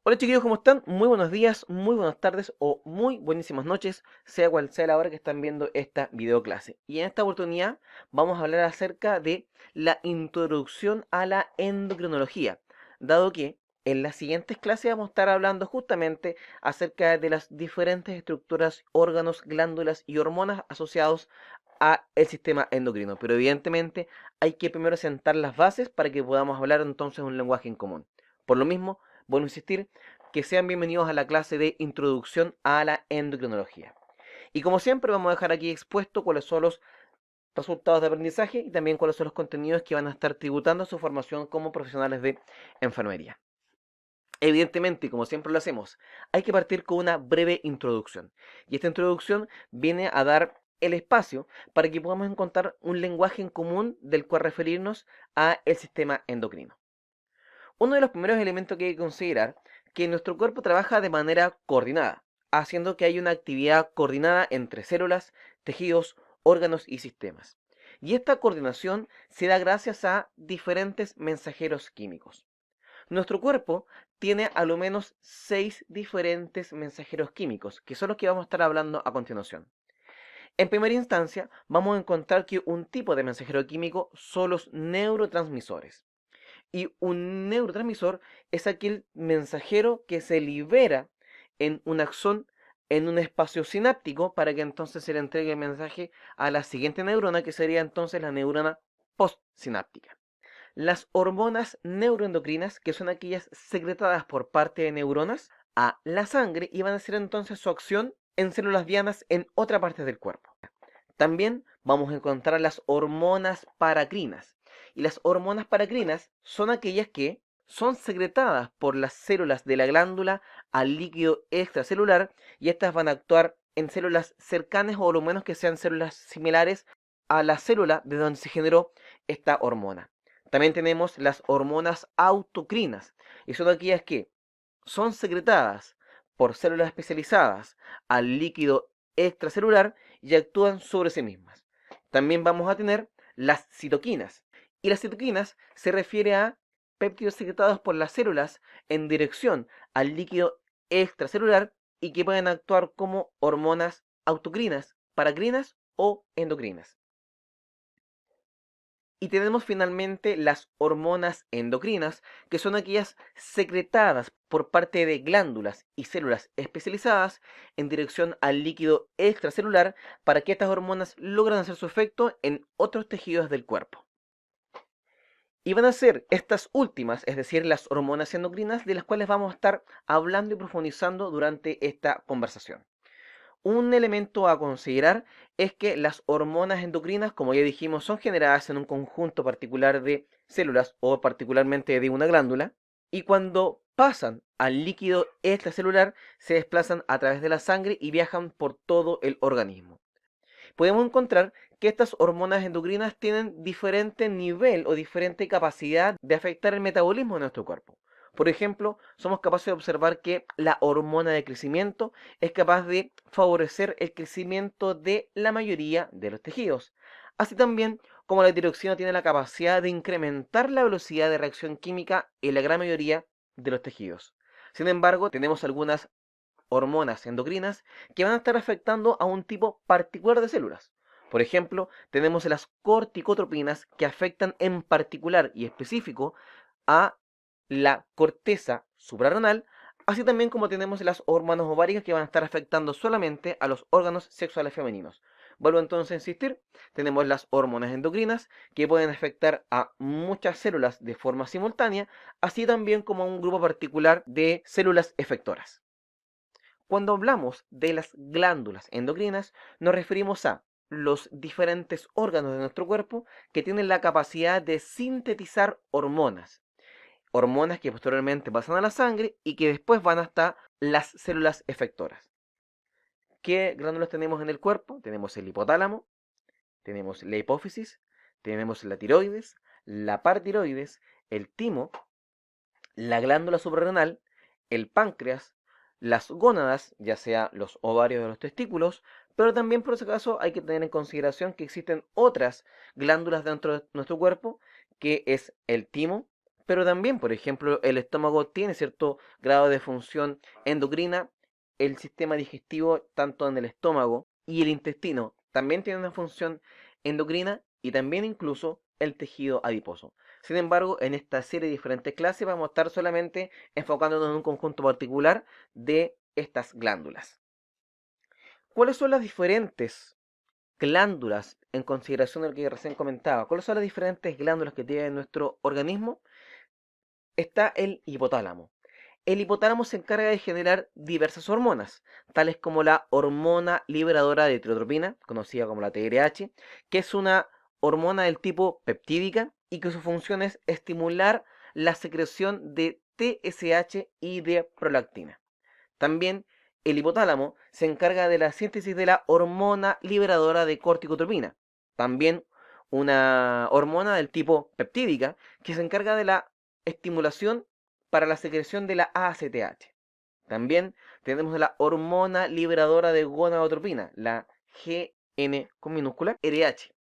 Hola chiquillos, ¿cómo están? Muy buenos días, muy buenas tardes o muy buenísimas noches, sea cual sea la hora que están viendo esta videoclase. Y en esta oportunidad vamos a hablar acerca de la introducción a la endocrinología, dado que en las siguientes clases vamos a estar hablando justamente acerca de las diferentes estructuras, órganos, glándulas y hormonas asociados a el sistema endocrino. Pero evidentemente hay que primero sentar las bases para que podamos hablar entonces un lenguaje en común. Por lo mismo, vuelvo a insistir, que sean bienvenidos a la clase de Introducción a la Endocrinología. Y como siempre vamos a dejar aquí expuesto cuáles son los resultados de aprendizaje y también cuáles son los contenidos que van a estar tributando a su formación como profesionales de enfermería. Evidentemente, como siempre lo hacemos, hay que partir con una breve introducción. Y esta introducción viene a dar el espacio para que podamos encontrar un lenguaje en común del cual referirnos a el sistema endocrino. Uno de los primeros elementos que hay que considerar es que nuestro cuerpo trabaja de manera coordinada, haciendo que haya una actividad coordinada entre células, tejidos, órganos y sistemas. Y esta coordinación se da gracias a diferentes mensajeros químicos. Nuestro cuerpo tiene a lo menos 6 diferentes mensajeros químicos, que son los que vamos a estar hablando a continuación. En primera instancia, vamos a encontrar que un tipo de mensajero químico son los neurotransmisores. Y un neurotransmisor es aquel mensajero que se libera en un axón, en un espacio sináptico, para que entonces se le entregue el mensaje a la siguiente neurona, que sería entonces la neurona postsináptica. Las hormonas neuroendocrinas, que son aquellas secretadas por parte de neuronas a la sangre, y van a hacer entonces su acción en células dianas en otra parte del cuerpo. También vamos a encontrar las hormonas paracrinas. Y las hormonas paracrinas son aquellas que son secretadas por las células de la glándula al líquido extracelular, y estas van a actuar en células cercanas o lo menos que sean células similares a la célula de donde se generó esta hormona. También tenemos las hormonas autocrinas, y son aquellas que son secretadas por células especializadas al líquido extracelular y actúan sobre sí mismas. También vamos a tener las citoquinas. Y las citoquinas se refiere a péptidos secretados por las células en dirección al líquido extracelular y que pueden actuar como hormonas autocrinas, paracrinas o endocrinas. Y tenemos finalmente las hormonas endocrinas, que son aquellas secretadas por parte de glándulas y células especializadas en dirección al líquido extracelular para que estas hormonas logren hacer su efecto en otros tejidos del cuerpo. Y van a ser estas últimas, es decir, las hormonas endocrinas, de las cuales vamos a estar hablando y profundizando durante esta conversación. Un elemento a considerar es que las hormonas endocrinas, como ya dijimos, son generadas en un conjunto particular de células o particularmente de una glándula, y cuando pasan al líquido extracelular se desplazan a través de la sangre y viajan por todo el organismo. Podemos encontrar que estas hormonas endocrinas tienen diferente nivel o diferente capacidad de afectar el metabolismo de nuestro cuerpo. Por ejemplo, somos capaces de observar que la hormona de crecimiento es capaz de favorecer el crecimiento de la mayoría de los tejidos. Así también como la tiroxina tiene la capacidad de incrementar la velocidad de reacción química en la gran mayoría de los tejidos. Sin embargo, tenemos algunas hormonas endocrinas que van a estar afectando a un tipo particular de células. Por ejemplo, tenemos las corticotropinas que afectan en particular y específico a la corteza suprarrenal, así también como tenemos las hormonas ováricas que van a estar afectando solamente a los órganos sexuales femeninos. Vuelvo entonces a insistir, tenemos las hormonas endocrinas que pueden afectar a muchas células de forma simultánea, así también como a un grupo particular de células efectoras. Cuando hablamos de las glándulas endocrinas, nos referimos a los diferentes órganos de nuestro cuerpo que tienen la capacidad de sintetizar hormonas. Hormonas que posteriormente pasan a la sangre y que después van hasta las células efectoras. ¿Qué glándulas tenemos en el cuerpo? Tenemos el hipotálamo, tenemos la hipófisis, tenemos la tiroides, la paratiroides, el timo, la glándula suprarrenal, el páncreas, las gónadas, ya sea los ovarios de los testículos, pero también por ese caso hay que tener en consideración que existen otras glándulas dentro de nuestro cuerpo, que es el timo, Pero también, por ejemplo, el estómago tiene cierto grado de función endocrina, el sistema digestivo, tanto en el estómago y el intestino, también tiene una función endocrina y también incluso el tejido adiposo. Sin embargo, en esta serie de diferentes clases vamos a estar solamente enfocándonos en un conjunto particular de estas glándulas. ¿Cuáles son las diferentes glándulas en consideración de lo que recién comentaba? ¿Cuáles son las diferentes glándulas que tiene nuestro organismo? Está el hipotálamo. El hipotálamo se encarga de generar diversas hormonas, tales como la hormona liberadora de tirotropina, conocida como la TRH, que es una hormona del tipo peptídica y que su función es estimular la secreción de TSH y de prolactina. También el hipotálamo se encarga de la síntesis de la hormona liberadora de corticotropina, también una hormona del tipo peptídica que se encarga de la estimulación para la secreción de la ACTH. También tenemos la hormona liberadora de gonadotropina, la GN con minúscula, RH.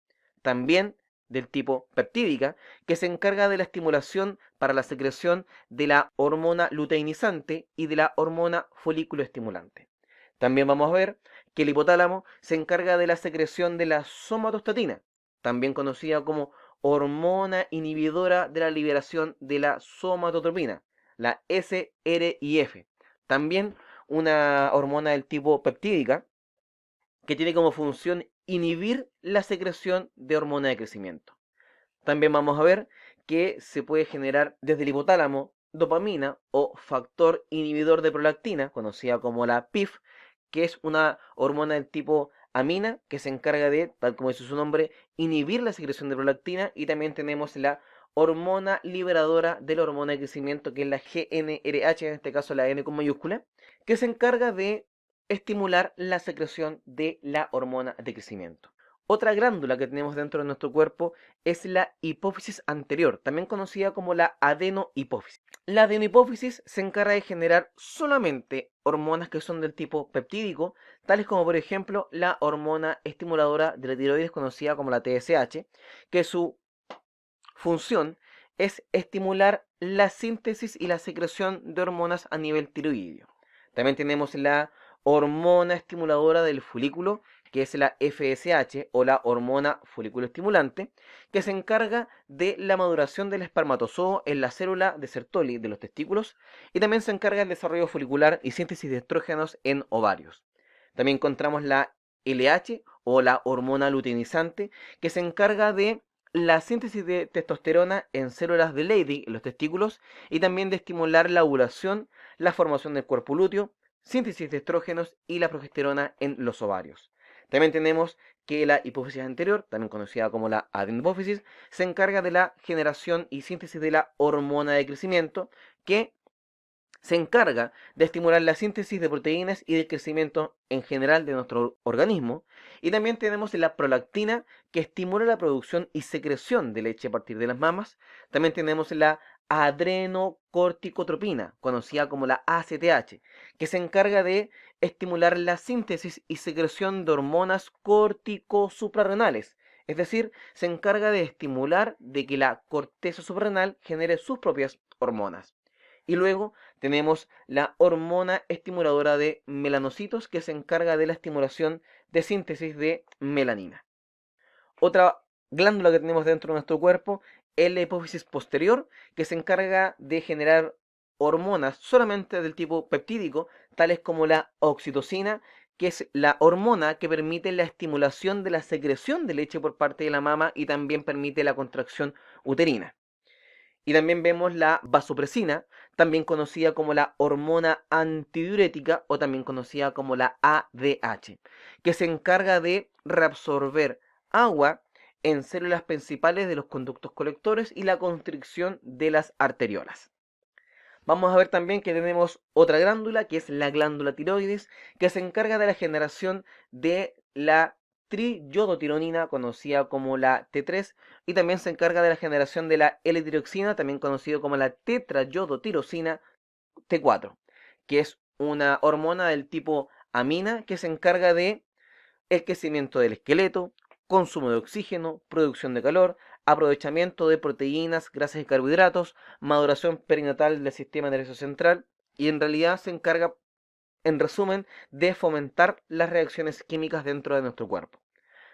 También del tipo peptídica, que se encarga de la estimulación para la secreción de la hormona luteinizante y de la hormona folículo estimulante. También vamos a ver que el hipotálamo se encarga de la secreción de la somatostatina, también conocida como hormona inhibidora de la liberación de la somatotropina, la SRIF. También una hormona del tipo peptídica que tiene como función inhibir la secreción de hormona de crecimiento. También vamos a ver que se puede generar desde el hipotálamo dopamina o factor inhibidor de prolactina, conocida como la PIF, que es una hormona del tipo amina que se encarga de, tal como dice su nombre, inhibir la secreción de prolactina. Y también tenemos la hormona liberadora de la hormona de crecimiento, que es la GnRH, en este caso la N con mayúscula, que se encarga de estimular la secreción de la hormona de crecimiento. Otra glándula que tenemos dentro de nuestro cuerpo es la hipófisis anterior, también conocida como la adenohipófisis. La adenohipófisis se encarga de generar solamente hormonas que son del tipo peptídico, tales como por ejemplo la hormona estimuladora de la tiroides conocida como la TSH, que su función es estimular la síntesis y la secreción de hormonas a nivel tiroideo. También tenemos la hormona estimuladora del folículo, que es la FSH o la hormona folículo estimulante, que se encarga de la maduración del espermatozoo en la célula de Sertoli de los testículos y también se encarga del desarrollo folicular y síntesis de estrógenos en ovarios. También encontramos la LH o la hormona luteinizante, que se encarga de la síntesis de testosterona en células de Leydig en los testículos y también de estimular la ovulación, la formación del cuerpo lúteo, síntesis de estrógenos y la progesterona en los ovarios. También tenemos que la hipófisis anterior, también conocida como la adenopófisis, se encarga de la generación y síntesis de la hormona de crecimiento que se encarga de estimular la síntesis de proteínas y del crecimiento en general de nuestro organismo. Y también tenemos la prolactina, que estimula la producción y secreción de leche a partir de las mamas. También tenemos la adrenocorticotropina, conocida como la ACTH, que se encarga de estimular la síntesis y secreción de hormonas corticosuprarrenales. Es decir, se encarga de estimular de que la corteza suprarrenal genere sus propias hormonas. Y luego tenemos la hormona estimuladora de melanocitos, que se encarga de la estimulación de síntesis de melanina. Otra glándula que tenemos dentro de nuestro cuerpo es la hipófisis posterior, que se encarga de generar hormonas solamente del tipo peptídico, tales como la oxitocina, que es la hormona que permite la estimulación de la secreción de leche por parte de la mama y también permite la contracción uterina. Y también vemos la vasopresina, también conocida como la hormona antidiurética o también conocida como la ADH, que se encarga de reabsorber agua en células principales de los conductos colectores y la constricción de las arteriolas. Vamos a ver también que tenemos otra glándula, que es la glándula tiroides, que se encarga de la generación de la triyodotironina, conocida como la T3, y también se encarga de la generación de la L-tiroxina, también conocido como la tetrayodotirosina T4, que es una hormona del tipo amina que se encarga de el crecimiento del esqueleto, consumo de oxígeno, producción de calor, aprovechamiento de proteínas, grasas y carbohidratos, maduración perinatal del sistema nervioso central, y en realidad se encarga, en resumen, de fomentar las reacciones químicas dentro de nuestro cuerpo.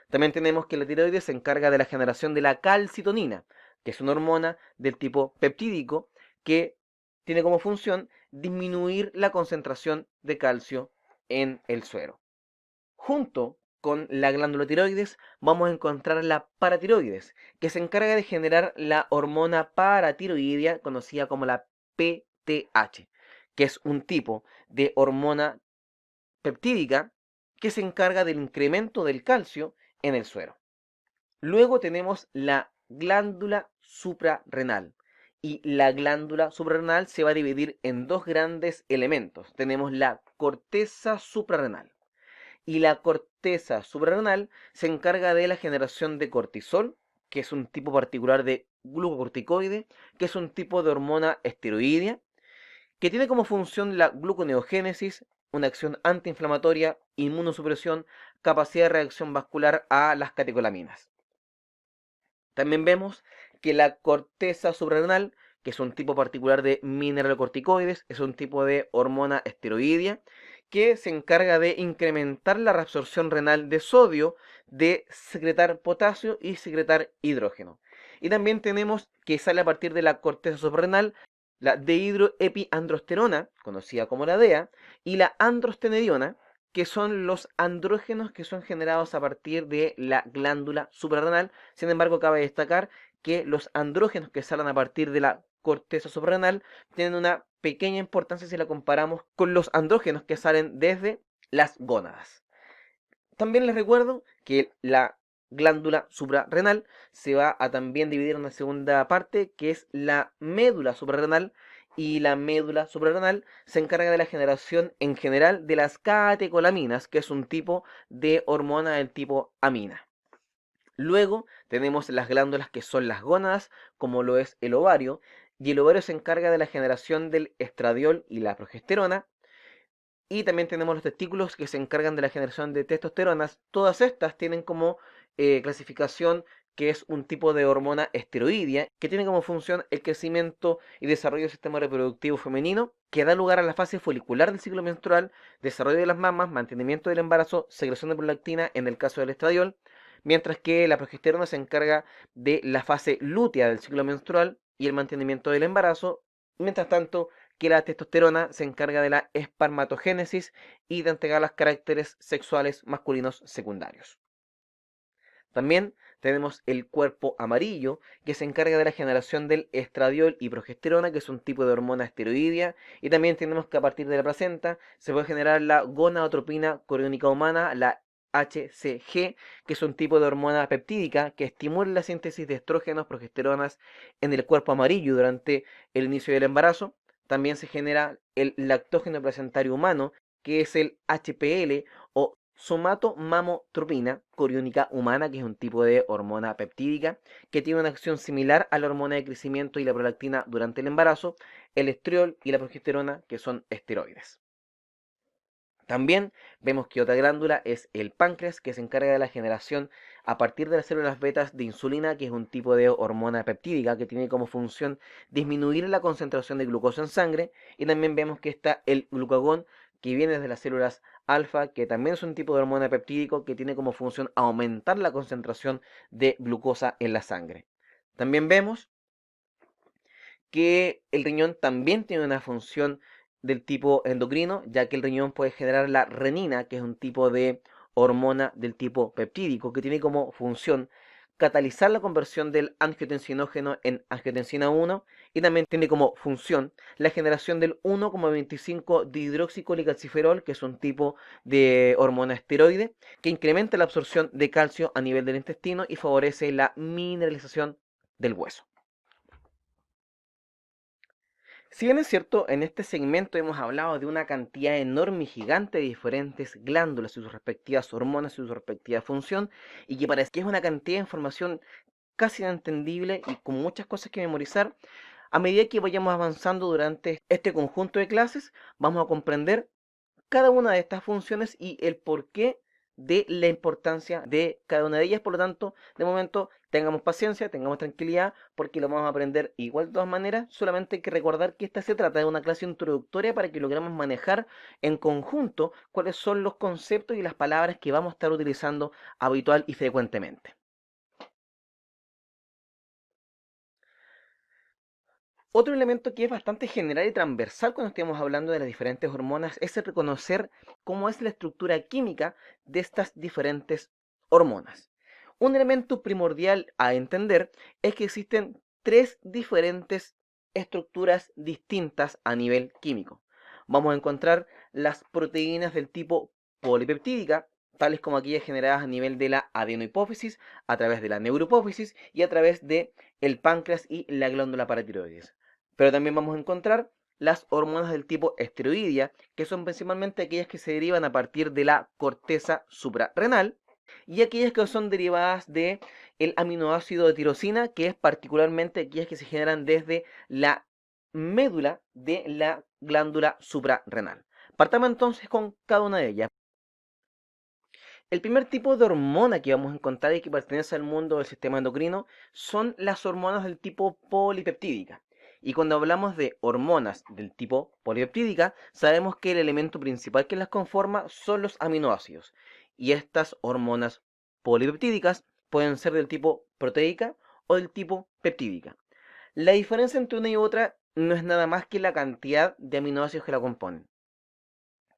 También tenemos que la tiroides se encarga de la generación de la calcitonina, que es una hormona del tipo peptídico que tiene como función disminuir la concentración de calcio en el suero. Junto con la glándula tiroides vamos a encontrar la paratiroides, que se encarga de generar la hormona paratiroidea conocida como la PTH, que es un tipo de hormona peptídica que se encarga del incremento del calcio en el suero. Luego tenemos la glándula suprarrenal. Y la glándula suprarrenal se va a dividir en dos grandes elementos. Tenemos la corteza suprarrenal. Y la corteza suprarrenal se encarga de la generación de cortisol, que es un tipo particular de glucocorticoide, que es un tipo de hormona esteroidea, que tiene como función la gluconeogénesis, una acción antiinflamatoria, inmunosupresión, capacidad de reacción vascular a las catecolaminas. También vemos que la corteza suprarrenal, que es un tipo particular de mineralocorticoides, es un tipo de hormona esteroidea que se encarga de incrementar la reabsorción renal de sodio, de secretar potasio y secretar hidrógeno. Y también tenemos que sale a partir de la corteza suprarrenal la dehidroepiandrosterona, conocida como la DEA, y la androstenediona, que son los andrógenos que son generados a partir de la glándula suprarrenal. Sin embargo, cabe destacar que los andrógenos que salen a partir de la corteza suprarrenal tienen una pequeña importancia si la comparamos con los andrógenos que salen desde las gónadas. También les recuerdo que la glándula suprarrenal se va a también dividir en una segunda parte, que es la médula suprarrenal, y la médula suprarrenal se encarga de la generación en general de las catecolaminas, que es un tipo de hormona del tipo amina. Luego tenemos las glándulas que son las gónadas, como lo es el ovario, y el ovario se encarga de la generación del estradiol y la progesterona. Y también tenemos los testículos que se encargan de la generación de testosteronas. Todas estas tienen como clasificación que es un tipo de hormona esteroidea que tiene como función el crecimiento y desarrollo del sistema reproductivo femenino, que da lugar a la fase folicular del ciclo menstrual, desarrollo de las mamas, mantenimiento del embarazo, secreción de prolactina en el caso del estradiol, mientras que la progesterona se encarga de la fase lútea del ciclo menstrual y el mantenimiento del embarazo. Mientras tanto, que la testosterona se encarga de la espermatogénesis y de entregar los caracteres sexuales masculinos secundarios. También tenemos el cuerpo amarillo, que se encarga de la generación del estradiol y progesterona, que es un tipo de hormona esteroidea. Y también tenemos que a partir de la placenta se puede generar la gonadotropina coriónica humana, la HCG, que es un tipo de hormona peptídica que estimula la síntesis de estrógenos, progesteronas en el cuerpo amarillo durante el inicio del embarazo. También se genera el lactógeno placentario humano, que es el HPL o somatomamotropina coriónica humana, que es un tipo de hormona peptídica que tiene una acción similar a la hormona de crecimiento y la prolactina durante el embarazo, el estriol y la progesterona, que son esteroides. También vemos que otra glándula es el páncreas, que se encarga de la generación a partir de las células betas de insulina, que es un tipo de hormona peptídica que tiene como función disminuir la concentración de glucosa en sangre. Y también vemos que está el glucagón, que viene desde las células alfa, que también es un tipo de hormona peptídico que tiene como función aumentar la concentración de glucosa en la sangre. También vemos que el riñón también tiene una función del tipo endocrino, ya que el riñón puede generar la renina, que es un tipo de hormona del tipo peptídico, que tiene como función catalizar la conversión del angiotensinógeno en angiotensina 1 y también tiene como función la generación del 1,25 dihidroxicolicalciferol, que es un tipo de hormona esteroide que incrementa la absorción de calcio a nivel del intestino y favorece la mineralización del hueso. Si bien es cierto, en este segmento hemos hablado de una cantidad enorme y gigante de diferentes glándulas y sus respectivas hormonas y su respectiva función, y que parece que es una cantidad de información casi inentendible y con muchas cosas que memorizar, a medida que vayamos avanzando durante este conjunto de clases, vamos a comprender cada una de estas funciones y el porqué de la importancia de cada una de ellas. Por lo tanto, de momento, tengamos paciencia, tengamos tranquilidad, porque lo vamos a aprender igual de todas maneras. Solamente hay que recordar que esta se trata de una clase introductoria para que logremos manejar en conjunto cuáles son los conceptos y las palabras que vamos a estar utilizando habitual y frecuentemente. Otro elemento que es bastante general y transversal cuando estemos hablando de las diferentes hormonas es el reconocer cómo es la estructura química de estas diferentes hormonas. Un elemento primordial a entender es que existen tres diferentes estructuras distintas a nivel químico. Vamos a encontrar las proteínas del tipo polipeptídica, tales como aquellas generadas a nivel de la adenohipófisis, a través de la neurohipófisis y a través de el páncreas y la glándula paratiroides. Pero también vamos a encontrar las hormonas del tipo esteroidea, que son principalmente aquellas que se derivan a partir de la corteza suprarrenal, y aquellas que son derivadas del aminoácido de tirosina, que es particularmente aquellas que se generan desde la médula de la glándula suprarrenal. Partamos entonces con cada una de ellas. El primer tipo de hormona que vamos a encontrar y que pertenece al mundo del sistema endocrino son las hormonas del tipo polipeptídica. Y cuando hablamos de hormonas del tipo polipeptídica, sabemos que el elemento principal que las conforma son los aminoácidos. Y estas hormonas polipeptídicas pueden ser del tipo proteica o del tipo peptídica. La diferencia entre una y otra no es nada más que la cantidad de aminoácidos que la componen.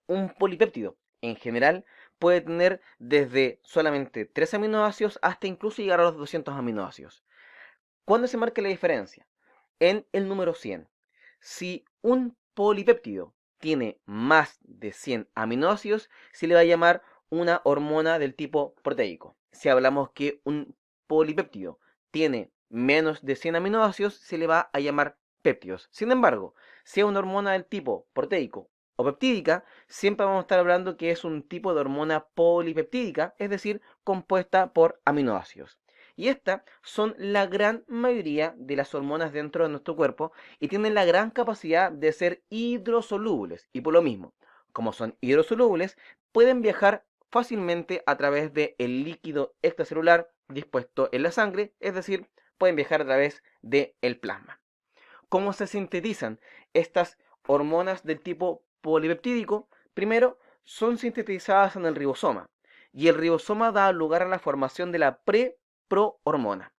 Un polipéptido, en general, puede tener desde solamente 3 aminoácidos hasta incluso llegar a los 200 aminoácidos. ¿Cuándo se marca la diferencia? En el número 100. Si un polipéptido tiene más de 100 aminoácidos, se le va a llamar una hormona del tipo proteico. Si hablamos que un polipéptido tiene menos de 100 aminoácidos, se le va a llamar péptidos. Sin embargo, si es una hormona del tipo proteico o peptídica, siempre vamos a estar hablando que es un tipo de hormona polipeptídica, es decir, compuesta por aminoácidos. Y estas son la gran mayoría de las hormonas dentro de nuestro cuerpo y tienen la gran capacidad de ser hidrosolubles. Y por lo mismo, como son hidrosolubles, pueden viajar fácilmente a través del líquido extracelular dispuesto en la sangre, es decir, pueden viajar a través del plasma. ¿Cómo se sintetizan estas hormonas del tipo polipeptídico? Primero, son sintetizadas en el ribosoma y el ribosoma da lugar a la formación de la preprohormona.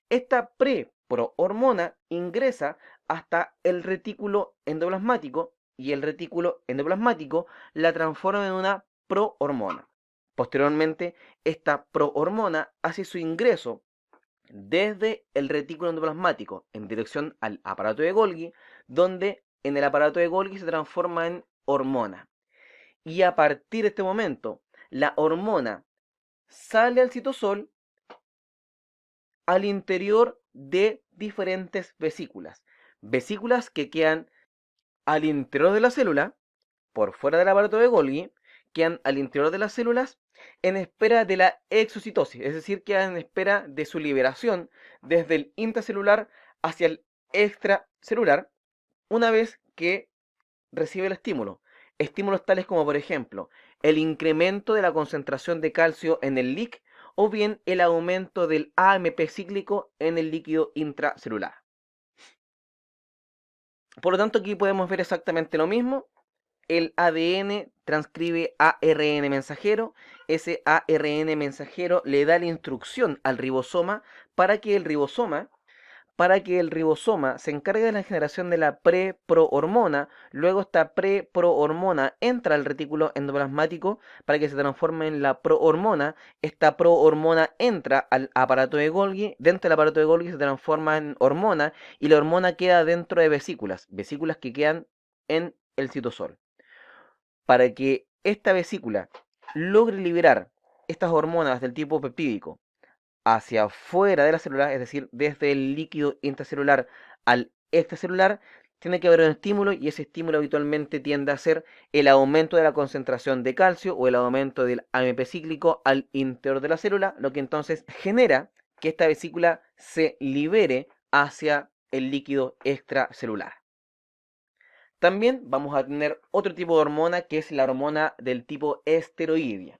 Esta preprohormona ingresa hasta el retículo endoplasmático y el retículo endoplasmático la transforma en una prohormona. Posteriormente, esta prohormona hace su ingreso desde el retículo endoplasmático en dirección al aparato de Golgi, donde en el aparato de Golgi se transforma en hormona. Y a partir de este momento, la hormona sale al citosol al interior de diferentes vesículas. Vesículas que quedan al interior de la célula, por fuera del aparato de Golgi, quedan al interior de las células en espera de la exocitosis, es decir, quedan en espera de su liberación desde el intracelular hacia el extracelular una vez que recibe el estímulo. Estímulos tales como, por ejemplo, el incremento de la concentración de calcio en el LIC o bien el aumento del AMP cíclico en el líquido intracelular. Por lo tanto, aquí podemos ver exactamente lo mismo. El ADN transcribe ARN mensajero, ese ARN mensajero le da la instrucción al ribosoma para que el ribosoma se encargue de la generación de la preprohormona. Luego esta preprohormona entra al retículo endoplasmático para que se transforme en la prohormona. Esta prohormona entra al aparato de Golgi. Dentro del aparato de Golgi se transforma en hormona y la hormona queda dentro de vesículas que quedan en el citosol. Para que esta vesícula logre liberar estas hormonas del tipo peptídico hacia afuera de la célula, es decir, desde el líquido intracelular al extracelular, tiene que haber un estímulo y ese estímulo habitualmente tiende a ser el aumento de la concentración de calcio o el aumento del AMP cíclico al interior de la célula, lo que entonces genera que esta vesícula se libere hacia el líquido extracelular. También vamos a tener otro tipo de hormona que es la hormona del tipo esteroidea.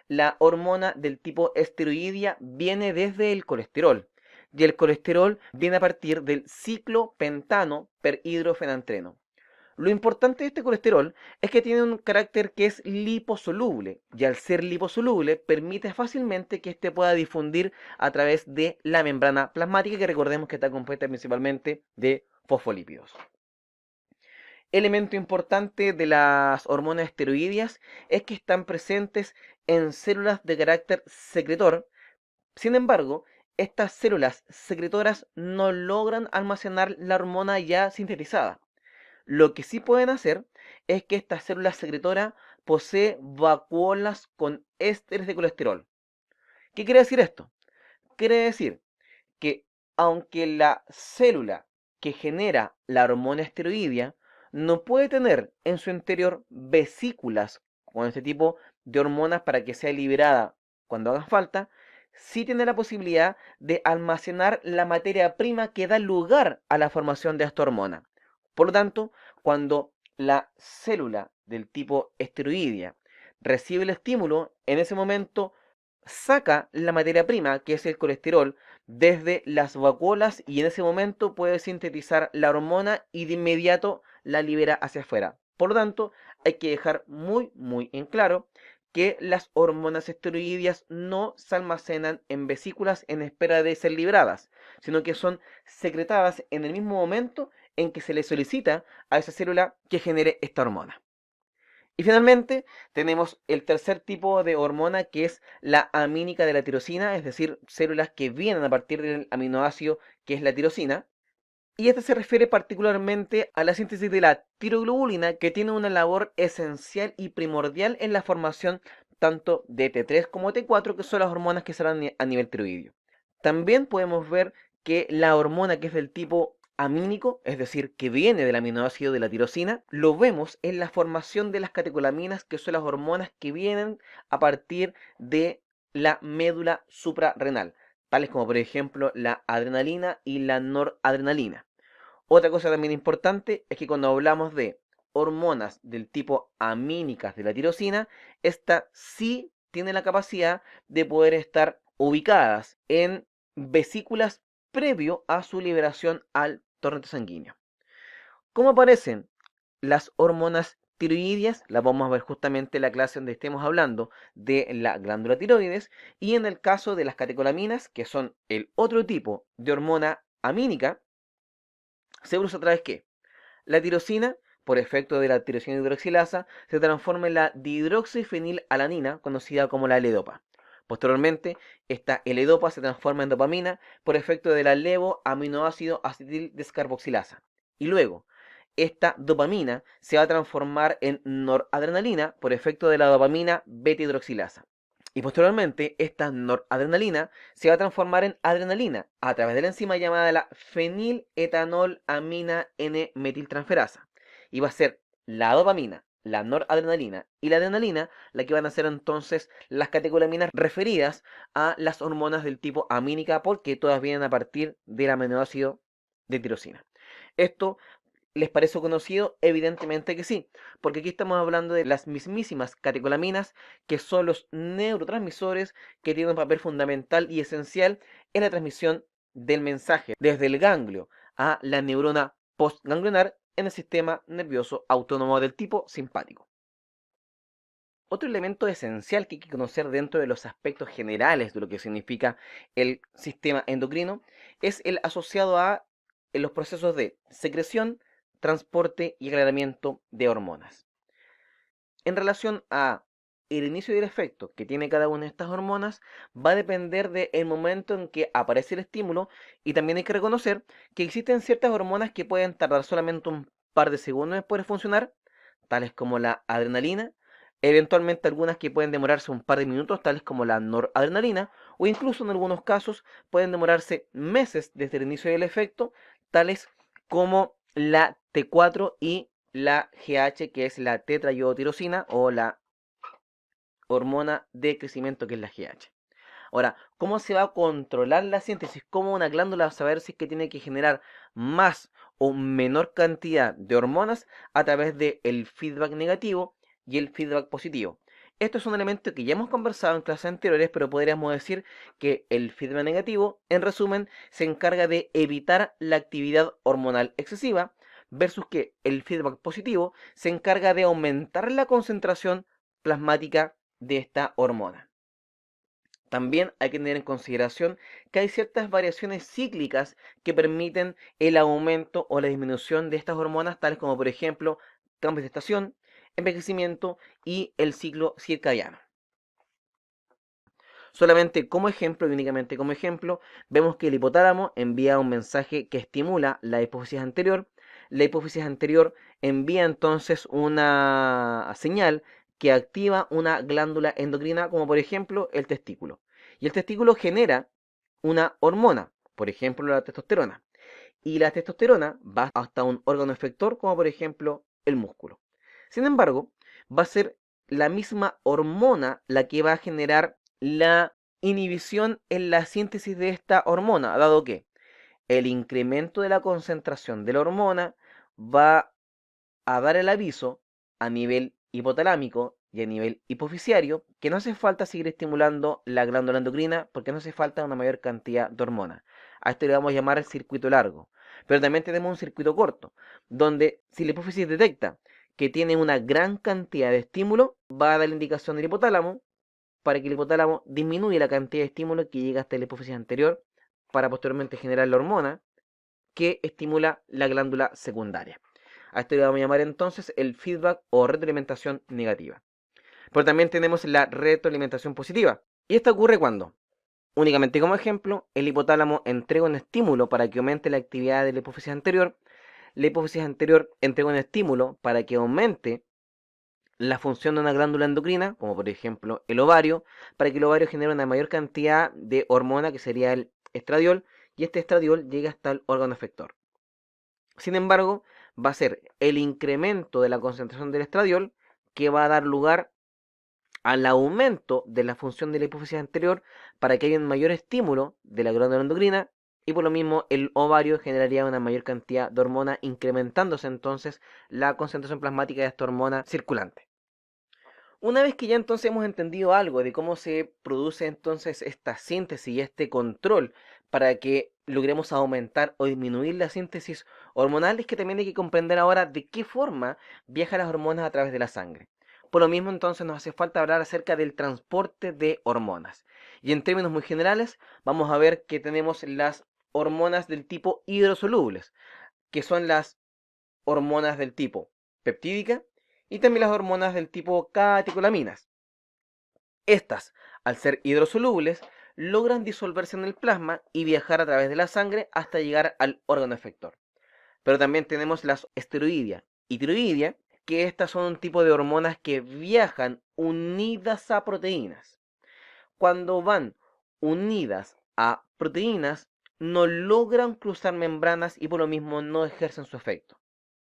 la hormona del tipo esteroidea viene desde el colesterol. Y el colesterol viene a partir del ciclopentano perhidrofenantreno. Lo importante de este colesterol es que tiene un carácter que es liposoluble, y al ser liposoluble permite fácilmente que éste pueda difundir a través de la membrana plasmática, que recordemos que está compuesta principalmente de fosfolípidos. Elemento importante de las hormonas esteroideas es que están presentes en células de carácter secretor. Sin embargo, estas células secretoras no logran almacenar la hormona ya sintetizada. Lo que sí pueden hacer es que esta célula secretora posee vacuolas con ésteres de colesterol. ¿Qué quiere decir esto? Quiere decir que aunque la célula que genera la hormona esteroidea no puede tener en su interior vesículas con este tipo de hormonas para que sea liberada cuando haga falta, sí tiene la posibilidad de almacenar la materia prima que da lugar a la formación de esta hormona. Por lo tanto, cuando la célula del tipo esteroidea recibe el estímulo, en ese momento saca la materia prima, que es el colesterol, desde las vacuolas, y en ese momento puede sintetizar la hormona y de inmediato la libera hacia afuera. Por lo tanto, hay que dejar muy en claro que las hormonas esteroideas no se almacenan en vesículas en espera de ser liberadas, sino que son secretadas en el mismo momento en que se le solicita a esa célula que genere esta hormona. Y finalmente tenemos el tercer tipo de hormona, que es la amínica de la tirosina, es decir, células que vienen a partir del aminoácido que es la tirosina. Y esta se refiere particularmente a la síntesis de la tiroglobulina, que tiene una labor esencial y primordial en la formación tanto de T3 como T4, que son las hormonas que se dan a nivel tiroideo. También podemos ver que la hormona que es del tipo amínico, es decir, que viene del aminoácido de la tirosina, lo vemos en la formación de las catecolaminas, que son las hormonas que vienen a partir de la médula suprarrenal, tales como por ejemplo la adrenalina y la noradrenalina. Otra cosa también importante es que cuando hablamos de hormonas del tipo amínicas de la tirosina, esta sí tiene la capacidad de poder estar ubicadas en vesículas previo a su liberación al torrente sanguíneo. ¿Cómo aparecen las hormonas tiroideas? Las vamos a ver justamente en la clase donde estemos hablando de la glándula tiroides, y en el caso de las catecolaminas, que son el otro tipo de hormona amínica, se produce a través que la tirosina, por efecto de la tirosina hidroxilasa, se transforma en la dihidroxifenilalanina, conocida como la L-Dopa. Posteriormente, esta L-Dopa se transforma en dopamina por efecto de la levoaminoácido acetil descarboxilasa. Y luego, esta dopamina se va a transformar en noradrenalina por efecto de la dopamina beta-hidroxilasa. Y posteriormente, esta noradrenalina se va a transformar en adrenalina a través de la enzima llamada la feniletanolamina N-metiltransferasa. Y va a ser la dopamina, la noradrenalina y la adrenalina la que van a ser entonces las catecolaminas referidas a las hormonas del tipo amínica, porque todas vienen a partir del aminoácido de tirosina. Esto ¿les parece conocido? Evidentemente que sí, porque aquí estamos hablando de las mismísimas catecolaminas, que son los neurotransmisores que tienen un papel fundamental y esencial en la transmisión del mensaje desde el ganglio a la neurona postganglionar en el sistema nervioso autónomo del tipo simpático. Otro elemento esencial que hay que conocer dentro de los aspectos generales de lo que significa el sistema endocrino es el asociado a los procesos de secreción, transporte y aclaramiento de hormonas. En relación a el inicio y el efecto que tiene cada una de estas hormonas, va a depender del momento en que aparece el estímulo, y también hay que reconocer que existen ciertas hormonas que pueden tardar solamente un par de segundos en poder funcionar, tales como la adrenalina, eventualmente algunas que pueden demorarse un par de minutos, tales como la noradrenalina, o incluso en algunos casos pueden demorarse meses desde el inicio del efecto, tales como la T4 y la GH, que es la tetraiodotyrosina, o la hormona de crecimiento, que es la GH. Ahora, ¿cómo se va a controlar la síntesis? ¿Cómo una glándula va a saber si es que tiene que generar más o menor cantidad de hormonas? A través del feedback negativo y el feedback positivo. Esto es un elemento que ya hemos conversado en clases anteriores, pero podríamos decir que el feedback negativo, en resumen, se encarga de evitar la actividad hormonal excesiva, versus que el feedback positivo se encarga de aumentar la concentración plasmática de esta hormona. También hay que tener en consideración que hay ciertas variaciones cíclicas que permiten el aumento o la disminución de estas hormonas, tales como por ejemplo cambios de estación, envejecimiento y el ciclo circadiano. Solamente como ejemplo y únicamente como ejemplo, vemos que el hipotálamo envía un mensaje que estimula la hipófisis anterior. La hipófisis anterior envía entonces una señal que activa una glándula endocrina, como por ejemplo el testículo. Y el testículo genera una hormona, por ejemplo la testosterona. Y la testosterona va hasta un órgano efector, como por ejemplo el músculo. Sin embargo, va a ser la misma hormona la que va a generar la inhibición en la síntesis de esta hormona, dado que el incremento de la concentración de la hormona va a dar el aviso a nivel hipotalámico y a nivel hipofisiario que no hace falta seguir estimulando la glándula endocrina porque no hace falta una mayor cantidad de hormonas. A esto le vamos a llamar el circuito largo. Pero también tenemos un circuito corto, donde si la hipófisis detecta que tiene una gran cantidad de estímulo, va a dar la indicación del hipotálamo para que el hipotálamo disminuya la cantidad de estímulo que llega hasta la hipófisis anterior para posteriormente generar la hormona que estimula la glándula secundaria. A esto le vamos a llamar entonces el feedback o retroalimentación negativa. Pero también tenemos la retroalimentación positiva. Y esto ocurre cuando, únicamente como ejemplo, el hipotálamo entrega un estímulo para que aumente la actividad de la hipófisis anterior. La hipófisis anterior entrega un estímulo para que aumente la función de una glándula endocrina, como por ejemplo el ovario, para que el ovario genere una mayor cantidad de hormona que sería el estradiol, y este estradiol llega hasta el órgano efector. Sin embargo, va a ser el incremento de la concentración del estradiol que va a dar lugar al aumento de la función de la hipófisis anterior para que haya un mayor estímulo de la glándula endocrina y por lo mismo el ovario generaría una mayor cantidad de hormona, incrementándose entonces la concentración plasmática de esta hormona circulante. Una vez que ya entonces hemos entendido algo de cómo se produce entonces esta síntesis y este control para que logremos aumentar o disminuir la síntesis hormonal, es que también hay que comprender ahora de qué forma viajan las hormonas a través de la sangre. Por lo mismo entonces nos hace falta hablar acerca del transporte de hormonas. Y en términos muy generales vamos a ver que tenemos las hormonas del tipo hidrosolubles, que son las hormonas del tipo peptídica y también las hormonas del tipo catecolaminas. Estas, al ser hidrosolubles, logran disolverse en el plasma y viajar a través de la sangre hasta llegar al órgano efector. Pero también tenemos las esteroidia y tiroidia, que estas son un tipo de hormonas que viajan unidas a proteínas. Cuando van unidas a proteínas, no logran cruzar membranas y por lo mismo no ejercen su efecto.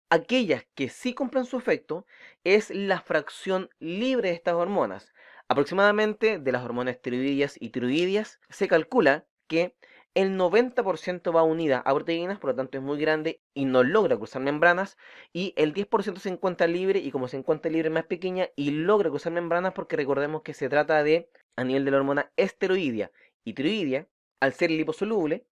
Aquellas que sí cumplen su efecto es la fracción libre de estas hormonas. Aproximadamente de las hormonas esteroideas y tiroideas se calcula que el 90% va unida a proteínas, por lo tanto es muy grande y no logra cruzar membranas, y el 10% se encuentra libre, y como se encuentra libre es más pequeña y logra cruzar membranas porque recordemos que se trata de, a nivel de la hormona esteroidea y tiroidea, al ser liposoluble,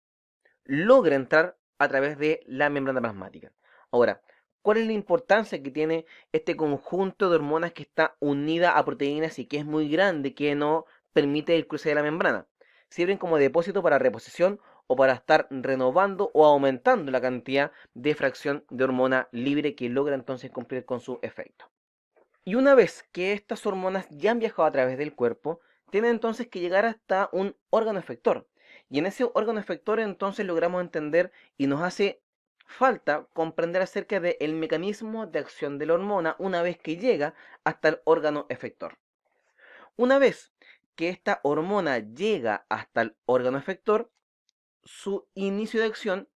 logra entrar a través de la membrana plasmática. Ahora, ¿cuál es la importancia que tiene este conjunto de hormonas que está unida a proteínas y que es muy grande, que no permite el cruce de la membrana? Sirven como depósito para reposición o para estar renovando o aumentando la cantidad de fracción de hormona libre que logra entonces cumplir con su efecto. Y una vez que estas hormonas ya han viajado a través del cuerpo, tienen entonces que llegar hasta un órgano efector. Y en ese órgano efector entonces logramos entender y nos hace falta comprender acerca del mecanismo de acción de la hormona una vez que llega hasta el órgano efector. Una vez que esta hormona llega hasta el órgano efector, su inicio de acción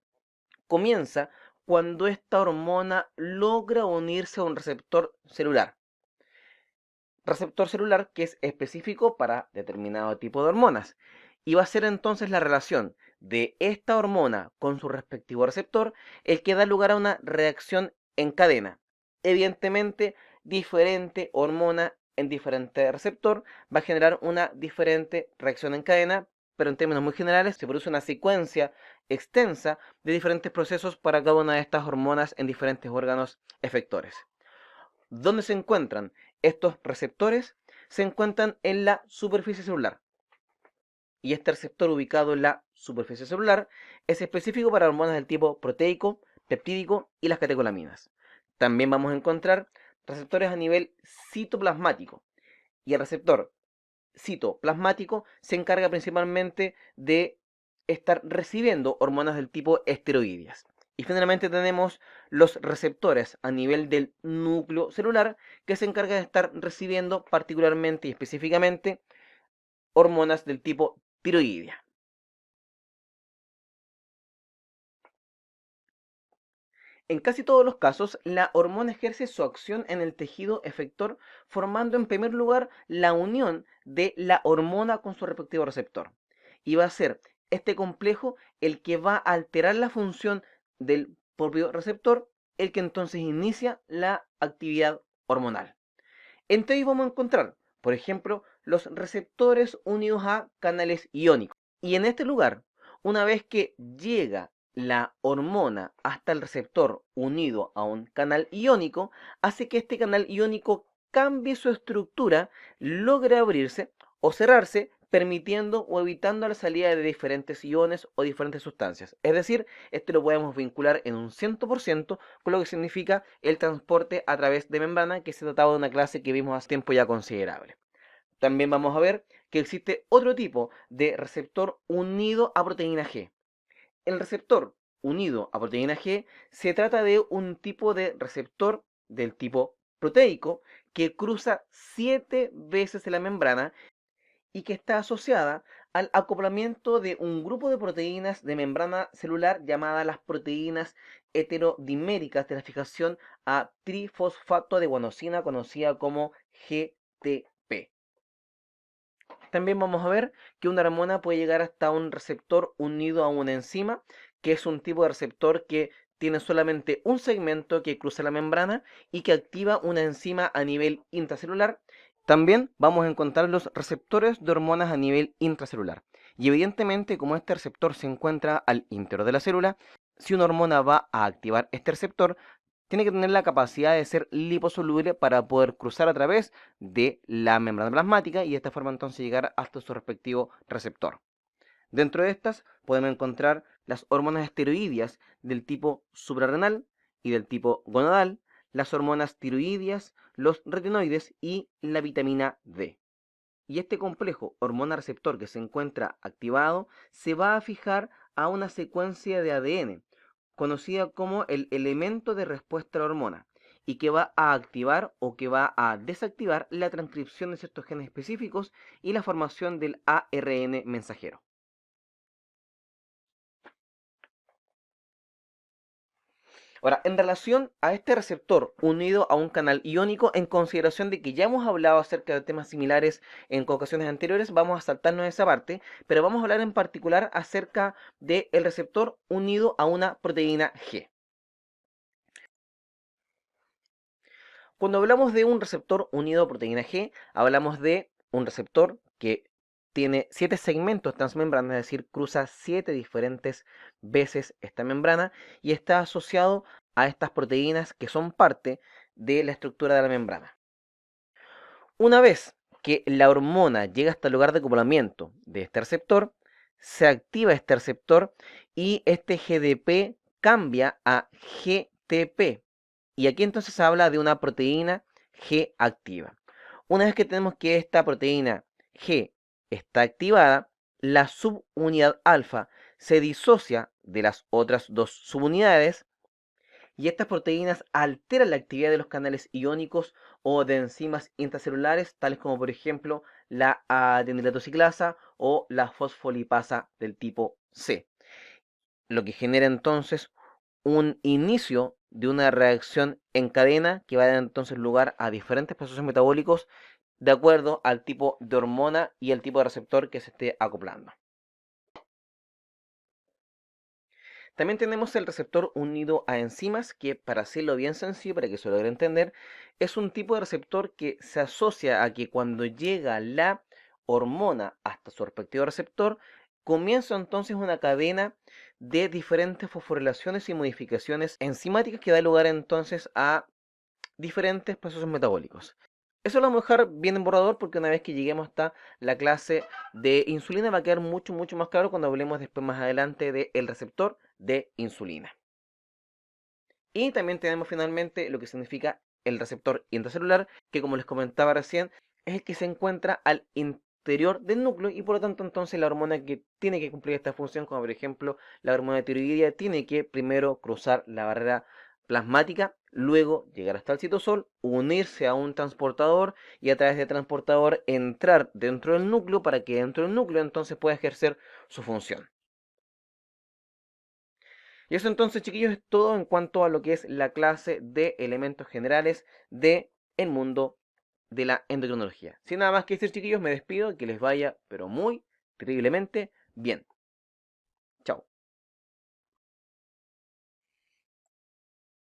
comienza cuando esta hormona logra unirse a un receptor celular que es específico para determinado tipo de hormonas. Y va a ser entonces la relación de esta hormona con su respectivo receptor el que da lugar a una reacción en cadena. Evidentemente, diferente hormona en diferente receptor va a generar una diferente reacción en cadena, pero en términos muy generales se produce una secuencia extensa de diferentes procesos para cada una de estas hormonas en diferentes órganos efectores. ¿Dónde se encuentran estos receptores? Se encuentran en la superficie celular. Y este receptor ubicado en la superficie celular es específico para hormonas del tipo proteico, peptídico y las catecolaminas. También vamos a encontrar receptores a nivel citoplasmático. Y el receptor citoplasmático se encarga principalmente de estar recibiendo hormonas del tipo esteroideas. Y finalmente tenemos los receptores a nivel del núcleo celular que se encargan de estar recibiendo particularmente y específicamente hormonas del tipo tiroidea. En casi todos los casos, la hormona ejerce su acción en el tejido efector, formando en primer lugar la unión de la hormona con su respectivo receptor. Y va a ser este complejo el que va a alterar la función del propio receptor, el que entonces inicia la actividad hormonal. Entre ellos vamos a encontrar, por ejemplo, los receptores unidos a canales iónicos. Y en este lugar, una vez que llega la hormona hasta el receptor unido a un canal iónico, hace que este canal iónico cambie su estructura, logre abrirse o cerrarse, permitiendo o evitando la salida de diferentes iones o diferentes sustancias. Es decir, esto lo podemos vincular en un 100% con lo que significa el transporte a través de membrana, que se trataba de una clase que vimos hace tiempo ya considerable. También vamos a ver que existe otro tipo de receptor unido a proteína G. El receptor unido a proteína G se trata de un tipo de receptor del tipo proteico que cruza 7 veces la membrana y que está asociada al acoplamiento de un grupo de proteínas de membrana celular llamadas las proteínas heterodiméricas de la fijación a trifosfato de guanosina, conocida como GTP. También vamos a ver que una hormona puede llegar hasta un receptor unido a una enzima, que es un tipo de receptor que tiene solamente un segmento que cruza la membrana y que activa una enzima a nivel intracelular. También vamos a encontrar los receptores de hormonas a nivel intracelular. Y evidentemente, como este receptor se encuentra al interior de la célula, si una hormona va a activar este receptor, tiene que tener la capacidad de ser liposoluble para poder cruzar a través de la membrana plasmática y de esta forma entonces llegar hasta su respectivo receptor. Dentro de estas podemos encontrar las hormonas esteroideas del tipo suprarrenal y del tipo gonadal, las hormonas tiroideas, los retinoides y la vitamina D. Y este complejo hormona-receptor que se encuentra activado se va a fijar a una secuencia de ADN, conocida como el elemento de respuesta a la hormona, y que va a activar o que va a desactivar la transcripción de ciertos genes específicos y la formación del ARN mensajero. Ahora, en relación a este receptor unido a un canal iónico, en consideración de que ya hemos hablado acerca de temas similares en ocasiones anteriores, vamos a saltarnos esa parte, pero vamos a hablar en particular acerca del receptor unido a una proteína G. Cuando hablamos de un receptor unido a proteína G, hablamos de un receptor que tiene 7 segmentos transmembrana, es decir, cruza 7 diferentes veces esta membrana y está asociado a estas proteínas que son parte de la estructura de la membrana. Una vez que la hormona llega hasta el lugar de acoplamiento de este receptor, se activa este receptor y este GDP cambia a GTP. Y aquí entonces se habla de una proteína G activa. Una vez que tenemos que esta proteína G está activada, la subunidad alfa se disocia de las otras dos subunidades y estas proteínas alteran la actividad de los canales iónicos o de enzimas intracelulares, tales como por ejemplo la adenilato ciclasa o la fosfolipasa del tipo C, lo que genera entonces un inicio de una reacción en cadena que va a dar entonces lugar a diferentes procesos metabólicos de acuerdo al tipo de hormona y el tipo de receptor que se esté acoplando. También tenemos el receptor unido a enzimas, que para hacerlo bien sencillo, para que se logre entender, es un tipo de receptor que se asocia a que cuando llega la hormona hasta su respectivo receptor, comienza entonces una cadena de diferentes fosforilaciones y modificaciones enzimáticas que da lugar entonces a diferentes procesos metabólicos. Eso lo vamos a dejar bien en borrador porque una vez que lleguemos hasta la clase de insulina va a quedar mucho más claro cuando hablemos después más adelante del receptor de insulina. Y también tenemos finalmente lo que significa el receptor intracelular, que como les comentaba recién, es el que se encuentra al interior del núcleo y por lo tanto entonces la hormona que tiene que cumplir esta función, como por ejemplo la hormona tiroidea, tiene que primero cruzar la barrera plasmática, luego llegar hasta el citosol, unirse a un transportador y a través del transportador entrar dentro del núcleo para que dentro del núcleo entonces pueda ejercer su función. Y eso entonces, chiquillos, es todo en cuanto a lo que es la clase de elementos generales del mundo de la endocrinología. Sin nada más que decir, chiquillos, me despido, que les vaya, pero muy terriblemente bien.